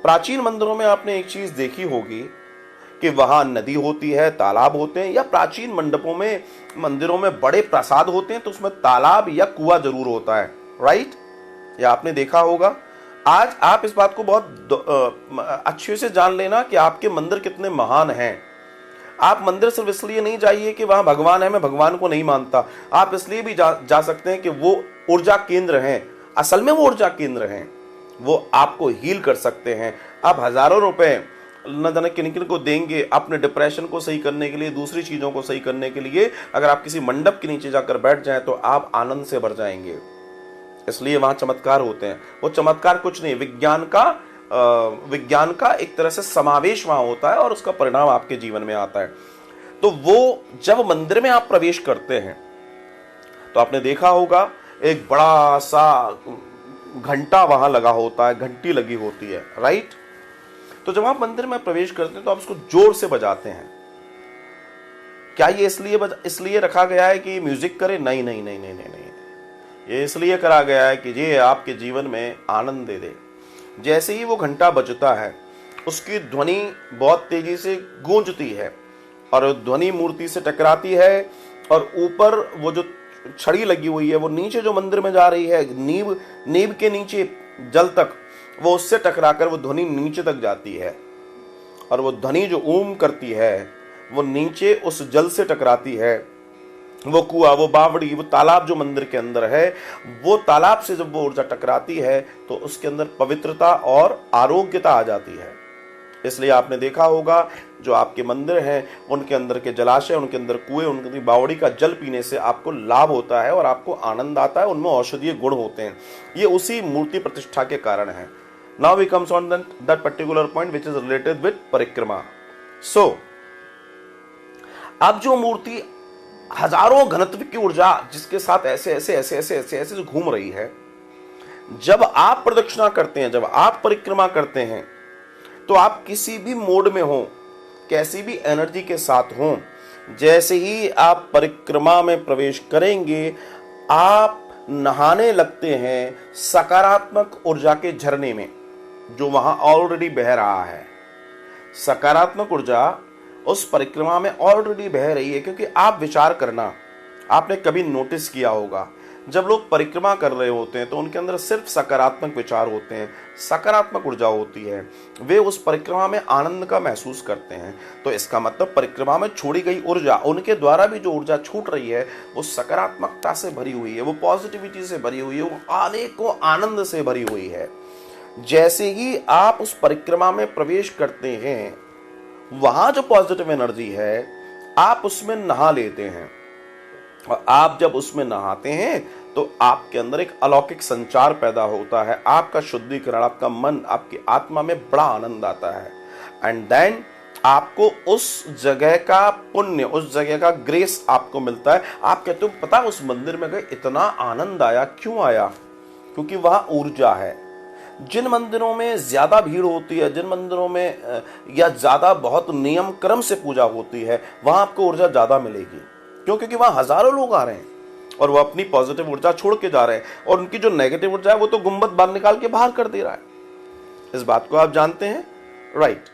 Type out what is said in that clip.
प्राचीन मंदिरों में आपने एक चीज देखी होगी कि वहां नदी होती है, तालाब होते हैं, या प्राचीन मंडपों में, मंदिरों में बड़े प्रासाद होते हैं तो उसमें तालाब या कुआं जरूर होता है, राइट? या आपने देखा होगा। आज आप इस बात को बहुत अच्छे से जान लेना कि आपके मंदिर कितने महान हैं। आप मंदिर सिर्फ इसलिए नहीं जाइए कि वहां भगवान है, मैं भगवान को नहीं मानता। आप इसलिए भी जा सकते हैं कि वो ऊर्जा केंद्र हैं, असल में वो ऊर्जा केंद्र हैं, वो आपको हील कर सकते हैं। आप हजारों रुपए न जाने किन को देंगे अपने डिप्रेशन को सही करने के लिए, दूसरी चीजों को सही करने के लिए। अगर आप किसी मंडप के नीचे जाकर बैठ जाएं तो आप आनंद से भर जाएंगे। इसलिए वहां चमत्कार होते हैं। वो चमत्कार कुछ नहीं, विज्ञान का एक तरह से समावेश वहां होता है और उसका परिणाम आपके जीवन में आता है। तो वो जब मंदिर में आप प्रवेश करते हैं तो आपने देखा होगा एक बड़ा सा घंटा वहां लगा होता है, घंटी लगी होती है, राइट? तो जब आप मंदिर में प्रवेश करते हैं तो आप उसको जोर से बजाते हैं। क्या ये इसलिए रखा गया है कि म्यूजिक करे? नहीं नहीं नहीं नहीं नहीं नहीं, ये इसलिए करा गया है कि ये आपके जीवन में आनंद दे दे। जैसे ही वो घंटा बजता है उसकी ध्वनि बहुत तेजी से गूंजती है और ध्वनि मूर्ति से टकराती है, और ऊपर वो जो छड़ी लगी हुई है वो नीचे जो मंदिर में जा रही है, नींव के नीचे जल तक, वो उससे टकराकर वो ध्वनि नीचे तक जाती है, और वो ध्वनि जो ओम करती है वो नीचे उस जल से टकराती है। वो कुआं, वो बावड़ी, वो तालाब जो मंदिर के अंदर है, वो तालाब से जब वो ऊर्जा टकराती है तो उसके अंदर पवित्रता और आरोग्यता आ जाती है। इसलिए आपने देखा होगा जो आपके मंदिर हैं उनके अंदर के जलाशय, उनके अंदर कुएं, उनकी बावड़ी का जल पीने से आपको लाभ होता है और आपको आनंद आता है, उनमें औषधीय गुण होते हैं। ये उसी मूर्ति प्रतिष्ठा के कारण है। Now we comes on that particular point which is related with parikrama. So अब जो मूर्ति हजारों घनत्व की ऊर्जा जिसके साथ ऐसे ऐसे ऐसे ऐसे ऐसे ऐसे जो घूम रही है, जब आप प्रदक्षिणा करते हैं, जब आप परिक्रमा करते हैं, तो आप किसी भी मोड में हो, कैसी भी एनर्जी के साथ हो, जैसे ही आप परिक्रमा में प्रवेश करेंगे आप नहाने लगते हैं सकारात्मक ऊर्जा के झरने में जो वहां ऑलरेडी बह रहा है। सकारात्मक ऊर्जा उस परिक्रमा में ऑलरेडी बह रही है, क्योंकि आप विचार करना, आपने कभी नोटिस किया होगा जब लोग परिक्रमा कर रहे होते हैं तो उनके अंदर सिर्फ सकारात्मक विचार होते हैं, सकारात्मक ऊर्जा होती है, वे उस परिक्रमा में आनंद का महसूस करते हैं। तो इसका मतलब परिक्रमा में छोड़ी गई ऊर्जा, उनके द्वारा भी जो ऊर्जा छूट रही है वो सकारात्मकता से भरी हुई है, वो पॉजिटिविटी से भरी हुई है, वो आने को आनंद से भरी हुई है। जैसे ही आप उस परिक्रमा में प्रवेश करते हैं, वहां जो पॉजिटिव एनर्जी है आप उसमें नहा लेते हैं, और आप जब उसमें नहाते हैं तो आपके अंदर एक अलौकिक संचार पैदा होता है, आपका शुद्धिकरण, आपका मन, आपकी आत्मा में बड़ा आनंद आता है। एंड देन आपको उस जगह का पुण्य, उस जगह का ग्रेस आपको मिलता है। आप कहते हो पता उस मंदिर में गए इतना आनंद आया, क्यों आया? क्योंकि वहां ऊर्जा है। जिन मंदिरों में ज्यादा भीड़ होती है, जिन मंदिरों में या ज्यादा बहुत नियम क्रम से पूजा होती है, वहां आपको ऊर्जा ज्यादा मिलेगी। क्यों? क्योंकि वहां हजारों लोग आ रहे हैं और वो अपनी पॉजिटिव ऊर्जा छोड़ के जा रहे हैं, और उनकी जो नेगेटिव ऊर्जा है वो तो गुंबद बाहर निकाल के बाहर कर दे रहा है। इस बात को आप जानते हैं, राइट?